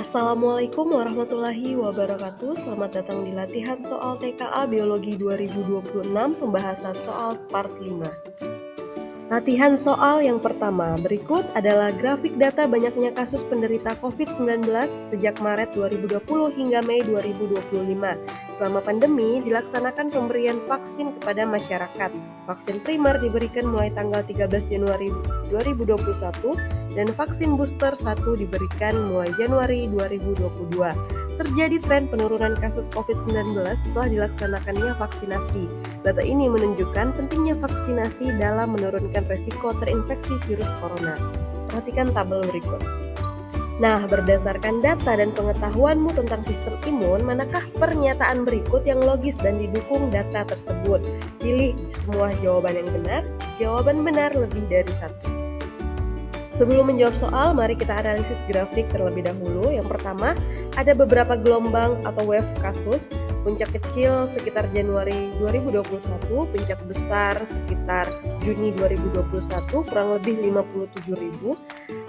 Assalamualaikum warahmatullahi wabarakatuh. Selamat datang di latihan soal TKA Biologi 2026, pembahasan soal part 5. Latihan soal yang pertama, berikut adalah grafik data banyaknya kasus penderita COVID-19 sejak Maret 2020 hingga Mei 2025. Selama pandemi, dilaksanakan pemberian vaksin kepada masyarakat. Vaksin primer diberikan mulai tanggal 13 Januari 2021 dan vaksin booster 1 diberikan mulai Januari 2022. Terjadi tren penurunan kasus COVID-19 setelah dilaksanakannya vaksinasi. Data ini menunjukkan pentingnya vaksinasi dalam menurunkan resiko terinfeksi virus corona. Perhatikan tabel berikut. Nah, berdasarkan data dan pengetahuanmu tentang sistem imun, manakah pernyataan berikut yang logis dan didukung data tersebut? Pilih semua jawaban yang benar. Jawaban benar lebih dari satu. Sebelum menjawab soal, mari kita analisis grafik terlebih dahulu. Yang pertama, ada beberapa gelombang atau wave kasus. Puncak kecil sekitar Januari 2021, puncak besar sekitar Juni 2021, kurang lebih 57.000.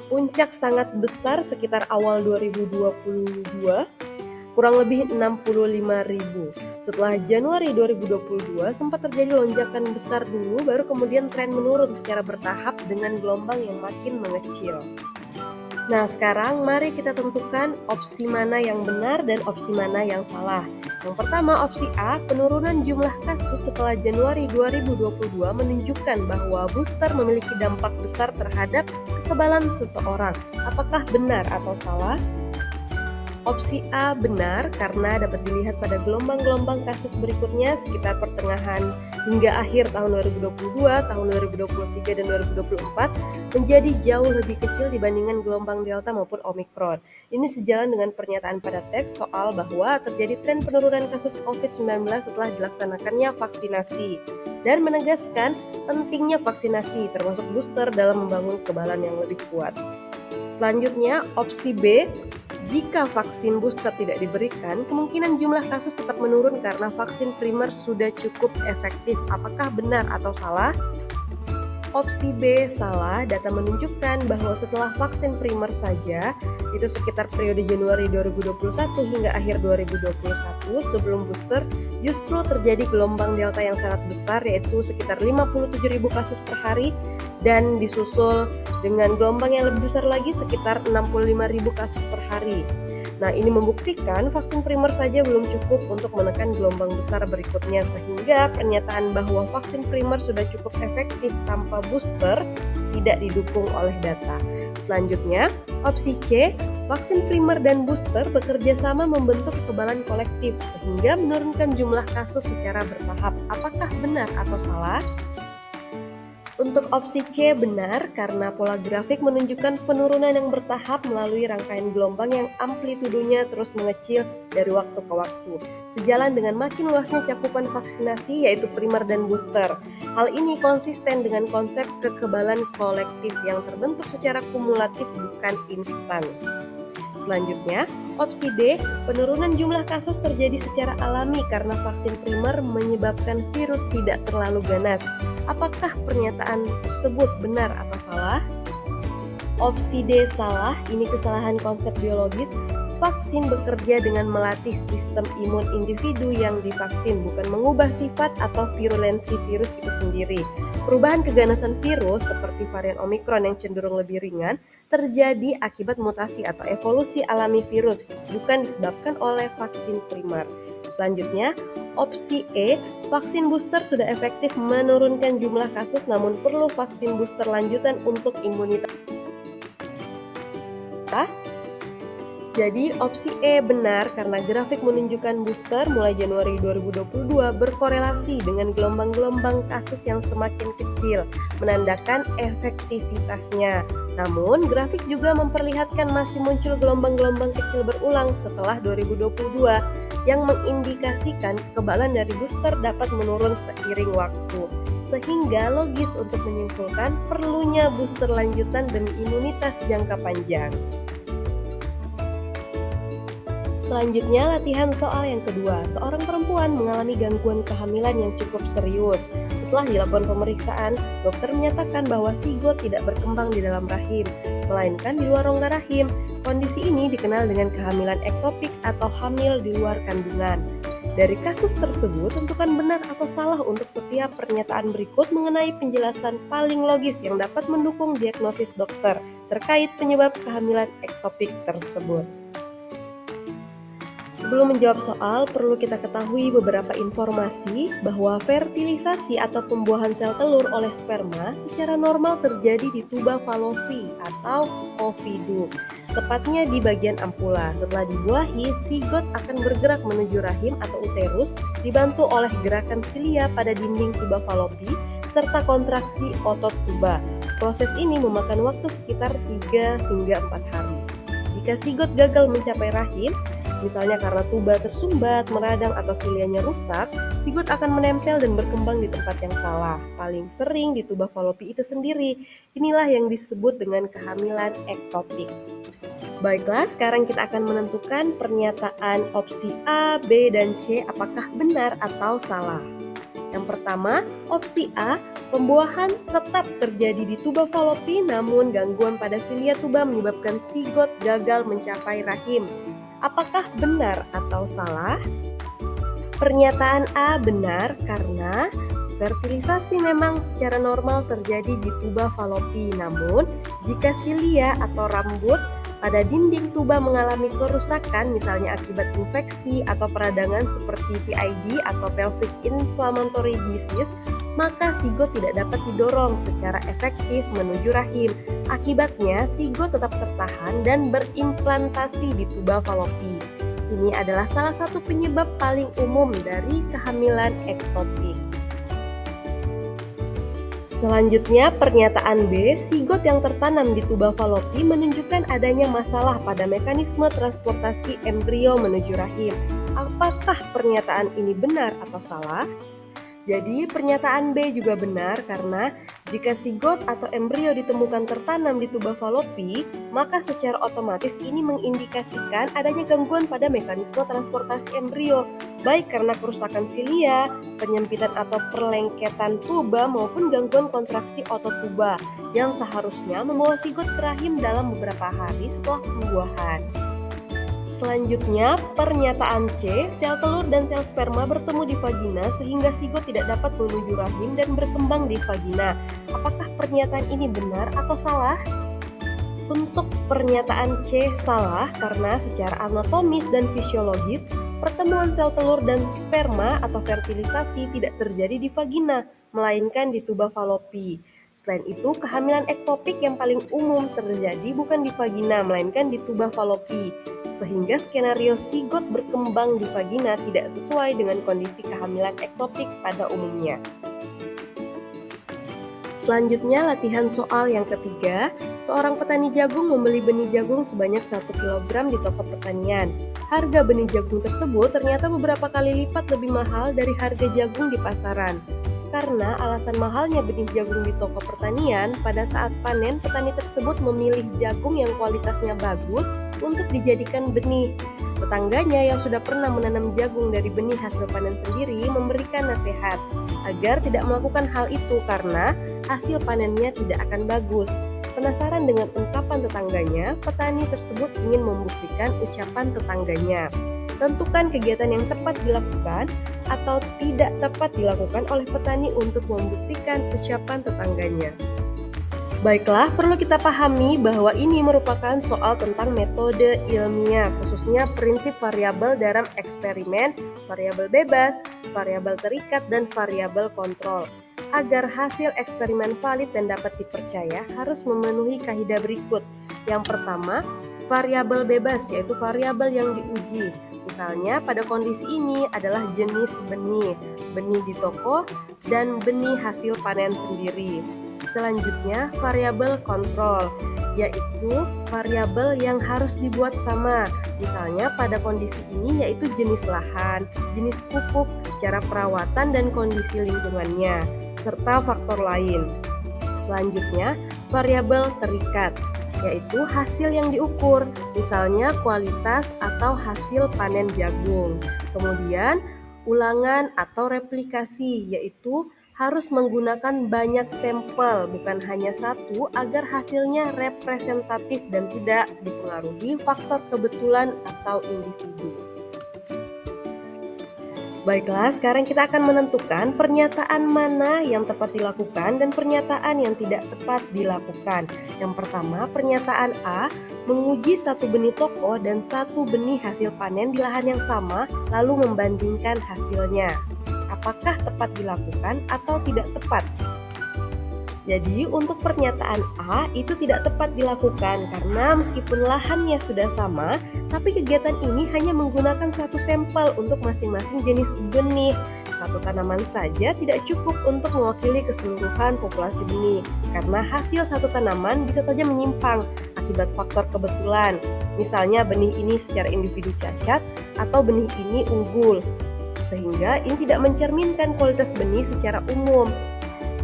Puncak sangat besar sekitar awal 2022, kurang lebih 65.000. Setelah Januari 2022 sempat terjadi lonjakan besar dulu, baru kemudian tren menurun secara bertahap dengan gelombang yang makin mengecil. Nah, sekarang mari kita tentukan opsi mana yang benar dan opsi mana yang salah. Yang pertama, opsi A, penurunan jumlah kasus setelah Januari 2022 menunjukkan bahwa booster memiliki dampak besar terhadap kekebalan seseorang. Apakah benar atau salah? Opsi A benar karena dapat dilihat pada gelombang-gelombang kasus berikutnya sekitar pertengahan hingga akhir tahun 2022, tahun 2023, dan 2024 menjadi jauh lebih kecil dibandingkan gelombang Delta maupun Omicron. Ini sejalan dengan pernyataan pada teks soal bahwa terjadi tren penurunan kasus COVID-19 setelah dilaksanakannya vaksinasi dan menegaskan pentingnya vaksinasi termasuk booster dalam membangun kekebalan yang lebih kuat. Selanjutnya, opsi B, jika vaksin booster tidak diberikan, kemungkinan jumlah kasus tetap menurun karena vaksin primer sudah cukup efektif. Apakah benar atau salah? Opsi B salah. Data menunjukkan bahwa setelah vaksin primer saja, itu sekitar periode Januari 2021 hingga akhir 2021 sebelum booster, justru terjadi gelombang Delta yang sangat besar, yaitu sekitar 57.000 kasus per hari, dan disusul dengan gelombang yang lebih besar lagi sekitar 65.000 kasus per hari. Nah, ini membuktikan vaksin primer saja belum cukup untuk menekan gelombang besar berikutnya, sehingga pernyataan bahwa vaksin primer sudah cukup efektif tanpa booster tidak didukung oleh data. Selanjutnya, opsi C, vaksin primer dan booster bekerja sama membentuk kekebalan kolektif sehingga menurunkan jumlah kasus secara bertahap. Apakah benar atau salah? Untuk opsi C benar karena pola grafik menunjukkan penurunan yang bertahap melalui rangkaian gelombang yang amplitudonya terus mengecil dari waktu ke waktu, sejalan dengan makin luasnya cakupan vaksinasi yaitu primer dan booster. Hal ini konsisten dengan konsep kekebalan kolektif yang terbentuk secara kumulatif bukan instan. Selanjutnya, opsi D, penurunan jumlah kasus terjadi secara alami karena vaksin primer menyebabkan virus tidak terlalu ganas. Apakah pernyataan tersebut benar atau salah? Opsi D salah, ini kesalahan konsep biologis. Vaksin bekerja dengan melatih sistem imun individu yang divaksin, bukan mengubah sifat atau virulensi virus itu sendiri. Perubahan keganasan virus seperti varian Omicron yang cenderung lebih ringan terjadi akibat mutasi atau evolusi alami virus, bukan disebabkan oleh vaksin primer. Selanjutnya, opsi E, vaksin booster sudah efektif menurunkan jumlah kasus namun perlu vaksin booster lanjutan untuk imunitas. Jadi opsi E benar karena grafik menunjukkan booster mulai Januari 2022 berkorelasi dengan gelombang-gelombang kasus yang semakin kecil, menandakan efektivitasnya. Namun, grafik juga memperlihatkan masih muncul gelombang-gelombang kecil berulang setelah 2022 yang mengindikasikan kekebalan dari booster dapat menurun seiring waktu. Sehingga logis untuk menyimpulkan perlunya booster lanjutan demi imunitas jangka panjang. Selanjutnya, latihan soal yang kedua. Seorang perempuan mengalami gangguan kehamilan yang cukup serius. Setelah dilakukan pemeriksaan, dokter menyatakan bahwa sigot tidak berkembang di dalam rahim, melainkan di luar rongga rahim. Kondisi ini dikenal dengan kehamilan ektopik atau hamil di luar kandungan. Dari kasus tersebut, tentukan benar atau salah untuk setiap pernyataan berikut mengenai penjelasan paling logis yang dapat mendukung diagnosis dokter terkait penyebab kehamilan ektopik tersebut. Sebelum menjawab soal, perlu kita ketahui beberapa informasi bahwa fertilisasi atau pembuahan sel telur oleh sperma secara normal terjadi di tuba Fallopi atau ovidum, tepatnya di bagian ampula. Setelah dibuahi, zigot akan bergerak menuju rahim atau uterus dibantu oleh gerakan silia pada dinding tuba Fallopi serta kontraksi otot tuba. Proses ini memakan waktu sekitar 3 hingga 4 hari. Jika zigot gagal mencapai rahim, misalnya karena tuba tersumbat, meradang, atau silianya rusak, zigot akan menempel dan berkembang di tempat yang salah, paling sering di tuba Fallopi itu sendiri. Inilah yang disebut dengan kehamilan ektopik. Baiklah, sekarang kita akan menentukan pernyataan opsi A, B, dan C apakah benar atau salah. Yang pertama, opsi A, pembuahan tetap terjadi di tuba Fallopi, namun gangguan pada silia tuba menyebabkan zigot gagal mencapai rahim. Apakah benar atau salah? Pernyataan A benar karena fertilisasi memang secara normal terjadi di tuba Fallopi. Namun, jika silia atau rambut pada dinding tuba mengalami kerusakan, misalnya akibat infeksi atau peradangan seperti PID atau pelvic inflammatory disease, maka zigot tidak dapat didorong secara efektif menuju rahim. Akibatnya, zigot tetap tertahan dan berimplantasi di tuba Fallopi. Ini adalah salah satu penyebab paling umum dari kehamilan ektopik. Selanjutnya, pernyataan B, zigot yang tertanam di tuba Fallopi menunjukkan adanya masalah pada mekanisme transportasi embrio menuju rahim. Apakah pernyataan ini benar atau salah? Jadi pernyataan B juga benar karena jika zigot atau embrio ditemukan tertanam di tuba Fallopi, maka secara otomatis ini mengindikasikan adanya gangguan pada mekanisme transportasi embrio, baik karena kerusakan silia, penyempitan atau perlengketan tuba maupun gangguan kontraksi otot tuba yang seharusnya membawa zigot ke rahim dalam beberapa hari setelah pembuahan. Selanjutnya, pernyataan C, sel telur dan sel sperma bertemu di vagina sehingga zigot tidak dapat menuju rahim dan berkembang di vagina. Apakah pernyataan ini benar atau salah? Untuk pernyataan C salah karena secara anatomis dan fisiologis, pertemuan sel telur dan sperma atau fertilisasi tidak terjadi di vagina, melainkan di tuba Fallopi. Selain itu, kehamilan ektopik yang paling umum terjadi bukan di vagina, melainkan di tuba Fallopi. Sehingga skenario zigot berkembang di vagina tidak sesuai dengan kondisi kehamilan ektopik pada umumnya. Selanjutnya, latihan soal yang ketiga. Seorang petani jagung membeli benih jagung sebanyak 1 kg di toko pertanian. Harga benih jagung tersebut ternyata beberapa kali lipat lebih mahal dari harga jagung di pasaran. Karena alasan mahalnya benih jagung di toko pertanian, pada saat panen petani tersebut memilih jagung yang kualitasnya bagus untuk dijadikan benih. Tetangganya yang sudah pernah menanam jagung dari benih hasil panen sendiri memberikan nasihat agar tidak melakukan hal itu karena hasil panennya tidak akan bagus. Penasaran dengan ungkapan tetangganya, petani tersebut ingin membuktikan ucapan tetangganya. Tentukan kegiatan yang tepat dilakukan atau tidak tepat dilakukan oleh petani untuk membuktikan ucapan tetangganya. Baiklah, perlu kita pahami bahwa ini merupakan soal tentang metode ilmiah, khususnya prinsip variabel dalam eksperimen, variabel bebas, variabel terikat, dan variabel kontrol. Agar hasil eksperimen valid dan dapat dipercaya harus memenuhi kaidah berikut. Yang pertama, variabel bebas, yaitu variabel yang diuji. Misalnya pada kondisi ini adalah jenis benih, benih di toko, dan benih hasil panen sendiri. Selanjutnya, variabel kontrol, yaitu variabel yang harus dibuat sama. Misalnya pada kondisi ini yaitu jenis lahan, jenis pupuk, cara perawatan dan kondisi lingkungannya, serta faktor lain. Selanjutnya, variabel terikat, yaitu hasil yang diukur, misalnya kualitas atau hasil panen jagung. Kemudian, ulangan atau replikasi, yaitu harus menggunakan banyak sampel, bukan hanya satu, agar hasilnya representatif dan tidak dipengaruhi faktor kebetulan atau individu. Baiklah, sekarang kita akan menentukan pernyataan mana yang tepat dilakukan dan pernyataan yang tidak tepat dilakukan. Yang pertama, pernyataan A, menguji satu benih toko dan satu benih hasil panen di lahan yang sama, lalu membandingkan hasilnya. Apakah tepat dilakukan atau tidak tepat? Jadi untuk pernyataan A itu tidak tepat dilakukan karena meskipun lahannya sudah sama, tapi kegiatan ini hanya menggunakan satu sampel untuk masing-masing jenis benih. Satu tanaman saja tidak cukup untuk mewakili keseluruhan populasi benih, karena hasil satu tanaman bisa saja menyimpang akibat faktor kebetulan. Misalnya benih ini secara individu cacat atau benih ini unggul, sehingga ini tidak mencerminkan kualitas benih secara umum.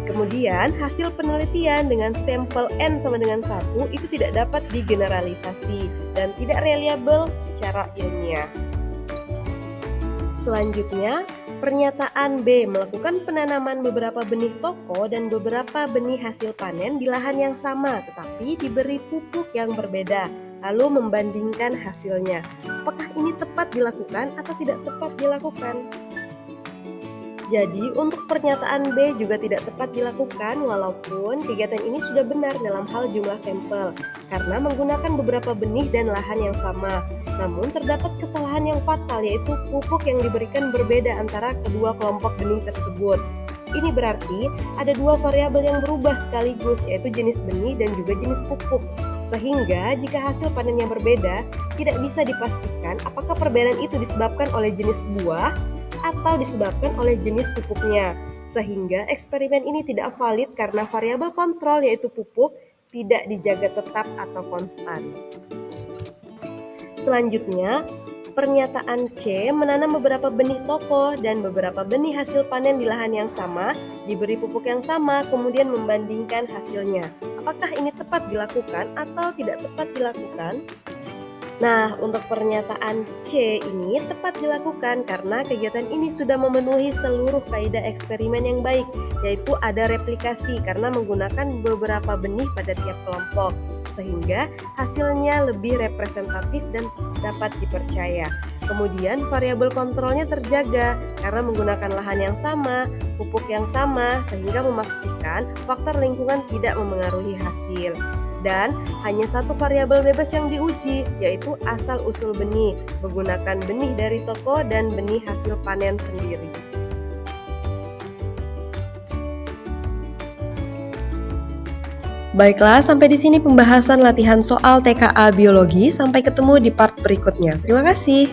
Kemudian hasil penelitian dengan sampel N sama dengan 1 itu tidak dapat digeneralisasi dan tidak reliable secara ilmiah. Selanjutnya, pernyataan B, melakukan penanaman beberapa benih toko dan beberapa benih hasil panen di lahan yang sama tetapi diberi pupuk yang berbeda, lalu membandingkan hasilnya. Apakah ini tepat dilakukan atau tidak tepat dilakukan? Jadi untuk pernyataan B juga tidak tepat dilakukan walaupun kegiatan ini sudah benar dalam hal jumlah sampel karena menggunakan beberapa benih dan lahan yang sama. Namun terdapat kesalahan yang fatal yaitu pupuk yang diberikan berbeda antara kedua kelompok benih tersebut. Ini berarti ada dua variabel yang berubah sekaligus yaitu jenis benih dan juga jenis pupuk. Sehingga jika hasil panen yang berbeda tidak bisa dipastikan apakah perbedaan itu disebabkan oleh jenis buah atau disebabkan oleh jenis pupuknya, sehingga eksperimen ini tidak valid karena variabel kontrol yaitu pupuk tidak dijaga tetap atau konstan. Selanjutnya, pernyataan C, menanam beberapa benih toko dan beberapa benih hasil panen di lahan yang sama, diberi pupuk yang sama, kemudian membandingkan hasilnya. Apakah ini tepat dilakukan atau tidak tepat dilakukan? Nah, untuk pernyataan C ini tepat dilakukan karena kegiatan ini sudah memenuhi seluruh kaidah eksperimen yang baik, yaitu ada replikasi karena menggunakan beberapa benih pada tiap kelompok, sehingga hasilnya lebih representatif dan dapat dipercaya. Kemudian variabel kontrolnya terjaga karena menggunakan lahan yang sama, pupuk yang sama, sehingga memastikan faktor lingkungan tidak memengaruhi hasil. Dan hanya satu variabel bebas yang diuji, yaitu asal-usul benih, menggunakan benih dari toko dan benih hasil panen sendiri. Baiklah, sampai di sini pembahasan latihan soal TKA Biologi. Sampai ketemu di part berikutnya. Terima kasih.